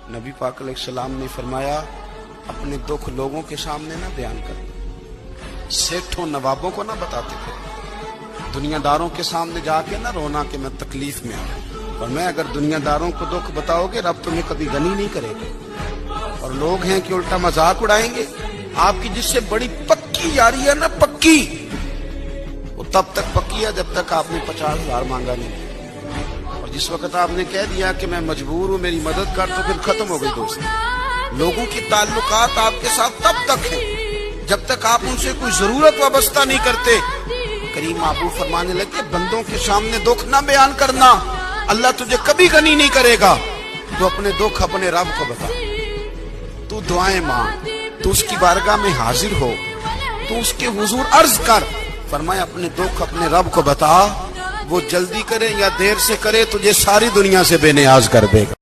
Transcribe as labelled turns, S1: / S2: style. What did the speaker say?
S1: नबी पाक अलैहिस्सलाम ने फरमाया अपने दुख लोगों के सामने ना बयान करना, सेठों नवाबों को ना बताते थे, दुनियादारों के सामने जाके ना रोना कि मैं तकलीफ में आ, और मैं अगर दुनियादारों को दुख बताओगे रब तुम्हें कभी गनी नहीं करेगा। और लोग हैं कि उल्टा मजाक उड़ाएंगे। आपकी जिससे बड़ी पक्की यारी है ना, पक्की, वो तब तक पक्की है जब तक आपने 50,000 मांगा नहीं। और जिस वक्त आपने कह दिया कि मैं मजबूर हूं मेरी मदद कर, तो फिर खत्म हो गई दोस्ती। लोगों की ताल्लुकात आपके साथ तब तक है जब तक आप उनसे कोई जरूरत वाबस्ता नहीं करते। करीम आबू फरमाने लगे बंदों के सामने दुख ना बयान करना, अल्लाह तुझे कभी गनी नहीं करेगा। तो अपने दुख अपने रब को बता, तू दुआएं मांग, तू उसकी बारगाह में हाजिर हो, तू उसके हुजूर अर्ज कर। फरमाया अपने दुख अपने रब को बता, वो जल्दी करे या देर से करे तुझे सारी दुनिया से बेनियाज कर देगा।